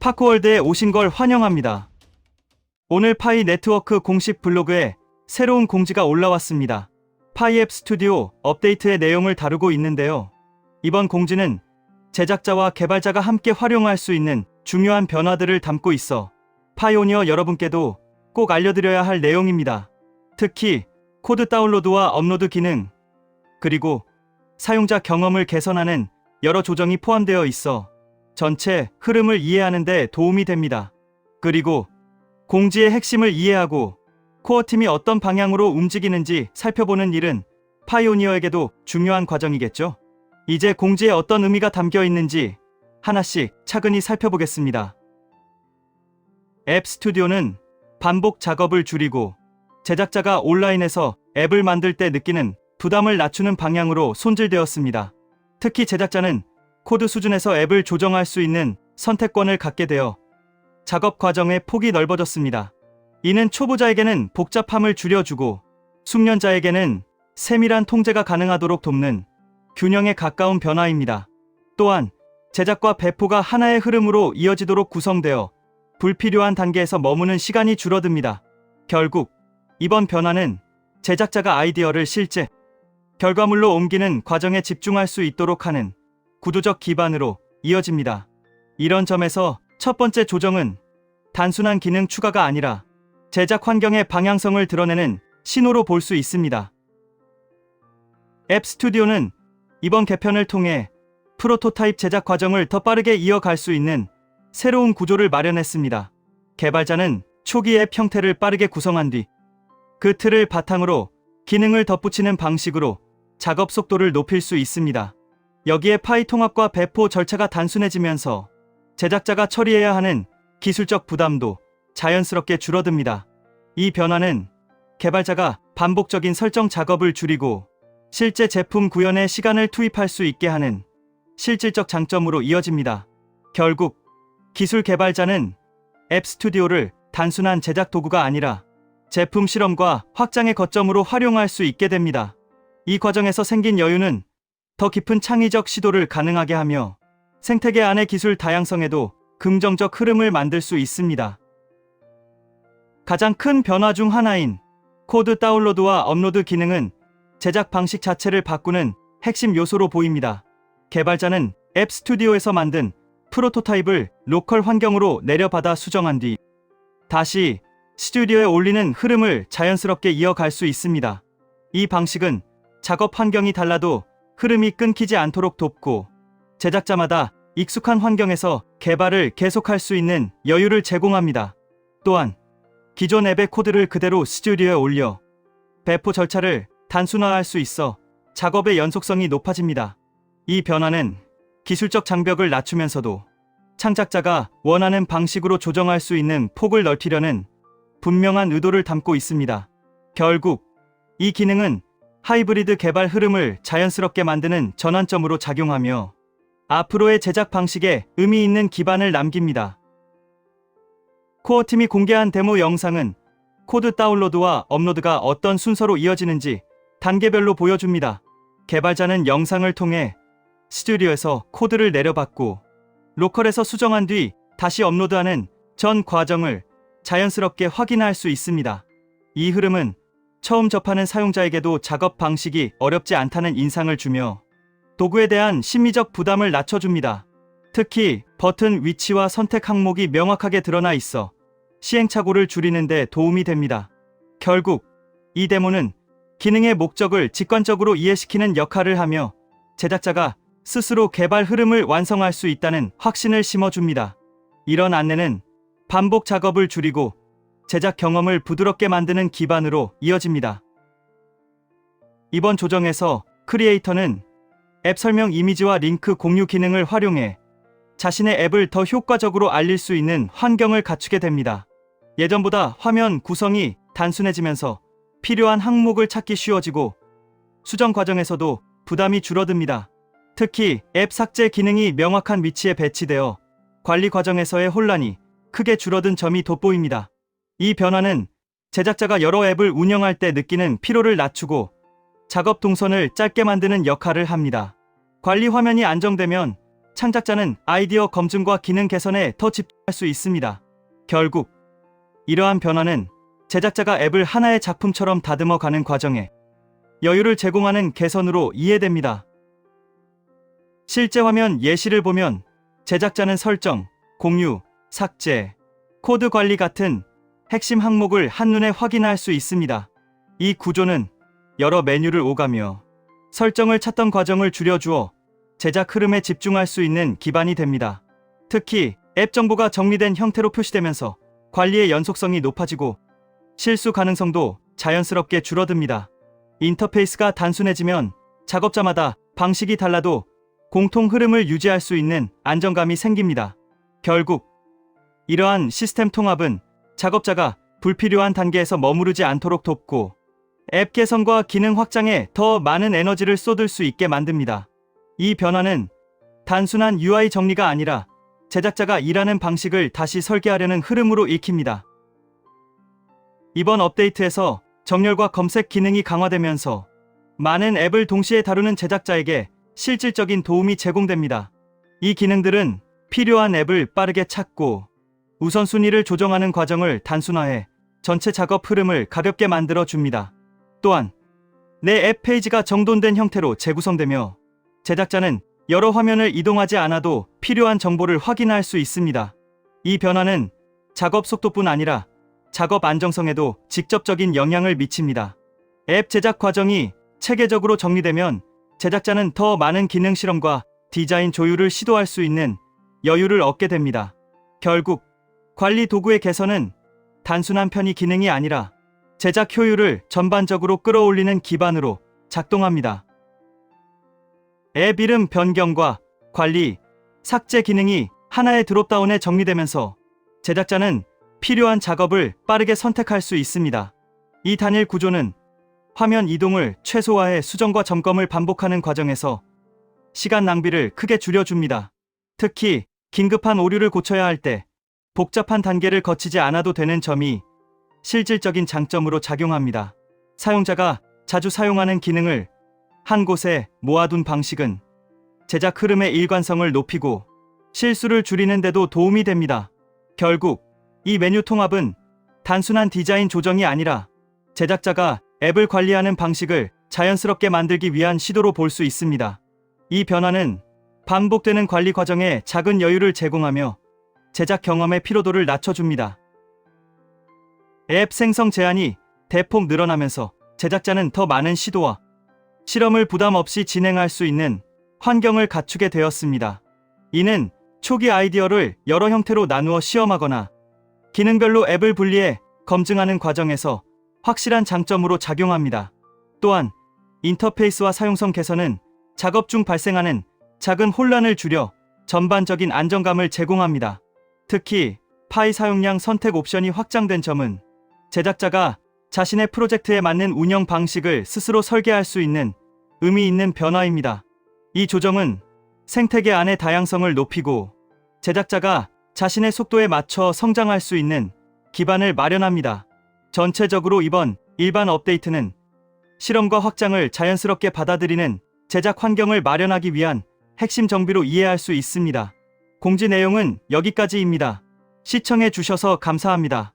파크월드에 오신 걸 환영합니다. 오늘 파이 네트워크 공식 블로그에 새로운 공지가 올라왔습니다. 파이 앱 스튜디오 업데이트의 내용을 다루고 있는데요. 이번 공지는 제작자와 개발자가 함께 활용할 수 있는 중요한 변화들을 담고 있어 파이오니어 여러분께도 꼭 알려드려야 할 내용입니다. 특히 코드 다운로드와 업로드 기능, 그리고 사용자 경험을 개선하는 여러 조정이 포함되어 있어 전체 흐름을 이해하는 데 도움이 됩니다. 그리고 공지의 핵심을 이해하고 코어팀이 어떤 방향으로 움직이는지 살펴보는 일은 파이오니어에게도 중요한 과정이겠죠. 이제 공지에 어떤 의미가 담겨 있는지 하나씩 차근히 살펴보겠습니다. 앱 스튜디오는 반복 작업을 줄이고 제작자가 온라인에서 앱을 만들 때 느끼는 부담을 낮추는 방향으로 손질되었습니다. 특히 제작자는 코드 수준에서 앱을 조정할 수 있는 선택권을 갖게 되어 작업 과정의 폭이 넓어졌습니다. 이는 초보자에게는 복잡함을 줄여주고 숙련자에게는 세밀한 통제가 가능하도록 돕는 균형에 가까운 변화입니다. 또한 제작과 배포가 하나의 흐름으로 이어지도록 구성되어 불필요한 단계에서 머무는 시간이 줄어듭니다. 결국 이번 변화는 제작자가 아이디어를 실제 결과물로 옮기는 과정에 집중할 수 있도록 하는 구조적 기반으로 이어집니다. 이런 점에서 첫 번째 조정은 단순한 기능 추가가 아니라 제작 환경의 방향성을 드러내는 신호로 볼 수 있습니다. 앱 스튜디오는 이번 개편을 통해 프로토타입 제작 과정을 더 빠르게 이어갈 수 있는 새로운 구조를 마련했습니다. 개발자는 초기 앱 형태를 빠르게 구성한 뒤 그 틀을 바탕으로 기능을 덧붙이는 방식으로 작업 속도를 높일 수 있습니다. 여기에 파이 통합과 배포 절차가 단순해지면서 제작자가 처리해야 하는 기술적 부담도 자연스럽게 줄어듭니다. 이 변화는 개발자가 반복적인 설정 작업을 줄이고 실제 제품 구현에 시간을 투입할 수 있게 하는 실질적 장점으로 이어집니다. 결국 기술 개발자는 앱 스튜디오를 단순한 제작 도구가 아니라 제품 실험과 확장의 거점으로 활용할 수 있게 됩니다. 이 과정에서 생긴 여유는 더 깊은 창의적 시도를 가능하게 하며 생태계 안의 기술 다양성에도 긍정적 흐름을 만들 수 있습니다. 가장 큰 변화 중 하나인 코드 다운로드와 업로드 기능은 제작 방식 자체를 바꾸는 핵심 요소로 보입니다. 개발자는 앱 스튜디오에서 만든 프로토타입을 로컬 환경으로 내려받아 수정한 뒤 다시 스튜디오에 올리는 흐름을 자연스럽게 이어갈 수 있습니다. 이 방식은 작업 환경이 달라도 흐름이 끊기지 않도록 돕고 제작자마다 익숙한 환경에서 개발을 계속할 수 있는 여유를 제공합니다. 또한 기존 앱의 코드를 그대로 스튜디오에 올려 배포 절차를 단순화할 수 있어 작업의 연속성이 높아집니다. 이 변화는 기술적 장벽을 낮추면서도 창작자가 원하는 방식으로 조정할 수 있는 폭을 넓히려는 분명한 의도를 담고 있습니다. 결국 이 기능은 하이브리드 개발 흐름을 자연스럽게 만드는 전환점으로 작용하며 앞으로의 제작 방식에 의미 있는 기반을 남깁니다. 코어팀이 공개한 데모 영상은 코드 다운로드와 업로드가 어떤 순서로 이어지는지 단계별로 보여줍니다. 개발자는 영상을 통해 스튜디오에서 코드를 내려받고 로컬에서 수정한 뒤 다시 업로드하는 전 과정을 자연스럽게 확인할 수 있습니다. 이 흐름은 처음 접하는 사용자에게도 작업 방식이 어렵지 않다는 인상을 주며 도구에 대한 심리적 부담을 낮춰줍니다. 특히 버튼 위치와 선택 항목이 명확하게 드러나 있어 시행착오를 줄이는 데 도움이 됩니다. 결국 이 데모는 기능의 목적을 직관적으로 이해시키는 역할을 하며 제작자가 스스로 개발 흐름을 완성할 수 있다는 확신을 심어줍니다. 이런 안내는 반복 작업을 줄이고 제작 경험을 부드럽게 만드는 기반으로 이어집니다. 이번 조정에서 크리에이터는 앱 설명 이미지와 링크 공유 기능을 활용해 자신의 앱을 더 효과적으로 알릴 수 있는 환경을 갖추게 됩니다. 예전보다 화면 구성이 단순해지면서 필요한 항목을 찾기 쉬워지고 수정 과정에서도 부담이 줄어듭니다. 특히 앱 삭제 기능이 명확한 위치에 배치되어 관리 과정에서의 혼란이 크게 줄어든 점이 돋보입니다. 이 변화는 제작자가 여러 앱을 운영할 때 느끼는 피로를 낮추고 작업 동선을 짧게 만드는 역할을 합니다. 관리 화면이 안정되면 창작자는 아이디어 검증과 기능 개선에 더 집중할 수 있습니다. 결국 이러한 변화는 제작자가 앱을 하나의 작품처럼 다듬어 가는 과정에 여유를 제공하는 개선으로 이해됩니다. 실제 화면 예시를 보면 제작자는 설정, 공유, 삭제, 코드 관리 같은 핵심 항목을 한눈에 확인할 수 있습니다. 이 구조는 여러 메뉴를 오가며 설정을 찾던 과정을 줄여주어 제작 흐름에 집중할 수 있는 기반이 됩니다. 특히 앱 정보가 정리된 형태로 표시되면서 관리의 연속성이 높아지고 실수 가능성도 자연스럽게 줄어듭니다. 인터페이스가 단순해지면 작업자마다 방식이 달라도 공통 흐름을 유지할 수 있는 안정감이 생깁니다. 결국 이러한 시스템 통합은 작업자가 불필요한 단계에서 머무르지 않도록 돕고 앱 개선과 기능 확장에 더 많은 에너지를 쏟을 수 있게 만듭니다. 이 변화는 단순한 UI 정리가 아니라 제작자가 일하는 방식을 다시 설계하려는 흐름으로 읽힙니다. 이번 업데이트에서 정렬과 검색 기능이 강화되면서 많은 앱을 동시에 다루는 제작자에게 실질적인 도움이 제공됩니다. 이 기능들은 필요한 앱을 빠르게 찾고 우선순위를 조정하는 과정을 단순화해 전체 작업 흐름을 가볍게 만들어 줍니다. 또한 내 앱 페이지가 정돈된 형태로 재구성되며 제작자는 여러 화면을 이동하지 않아도 필요한 정보를 확인할 수 있습니다. 이 변화는 작업 속도뿐 아니라 작업 안정성에도 직접적인 영향을 미칩니다. 앱 제작 과정이 체계적으로 정리되면 제작자는 더 많은 기능 실험과 디자인 조율을 시도할 수 있는 여유를 얻게 됩니다. 결국 관리 도구의 개선은 단순한 편의 기능이 아니라 제작 효율을 전반적으로 끌어올리는 기반으로 작동합니다. 앱 이름 변경과 관리, 삭제 기능이 하나의 드롭다운에 정리되면서 제작자는 필요한 작업을 빠르게 선택할 수 있습니다. 이 단일 구조는 화면 이동을 최소화해 수정과 점검을 반복하는 과정에서 시간 낭비를 크게 줄여줍니다. 특히 긴급한 오류를 고쳐야 할 때 복잡한 단계를 거치지 않아도 되는 점이 실질적인 장점으로 작용합니다. 사용자가 자주 사용하는 기능을 한 곳에 모아둔 방식은 제작 흐름의 일관성을 높이고 실수를 줄이는 데도 도움이 됩니다. 결국 이 메뉴 통합은 단순한 디자인 조정이 아니라 제작자가 앱을 관리하는 방식을 자연스럽게 만들기 위한 시도로 볼 수 있습니다. 이 변화는 반복되는 관리 과정에 작은 여유를 제공하며 제작 경험의 피로도를 낮춰줍니다. 앱 생성 제한이 대폭 늘어나면서 제작자는 더 많은 시도와 실험을 부담 없이 진행할 수 있는 환경을 갖추게 되었습니다. 이는 초기 아이디어를 여러 형태로 나누어 시험하거나 기능별로 앱을 분리해 검증하는 과정에서 확실한 장점으로 작용합니다. 또한 인터페이스와 사용성 개선은 작업 중 발생하는 작은 혼란을 줄여 전반적인 안정감을 제공합니다. 특히 파일 사용량 선택 옵션이 확장된 점은 제작자가 자신의 프로젝트에 맞는 운영 방식을 스스로 설계할 수 있는 의미 있는 변화입니다. 이 조정은 생태계 안의 다양성을 높이고 제작자가 자신의 속도에 맞춰 성장할 수 있는 기반을 마련합니다. 전체적으로 이번 일반 업데이트는 실험과 확장을 자연스럽게 받아들이는 제작 환경을 마련하기 위한 핵심 정비로 이해할 수 있습니다. 공지 내용은 여기까지입니다. 시청해 주셔서 감사합니다.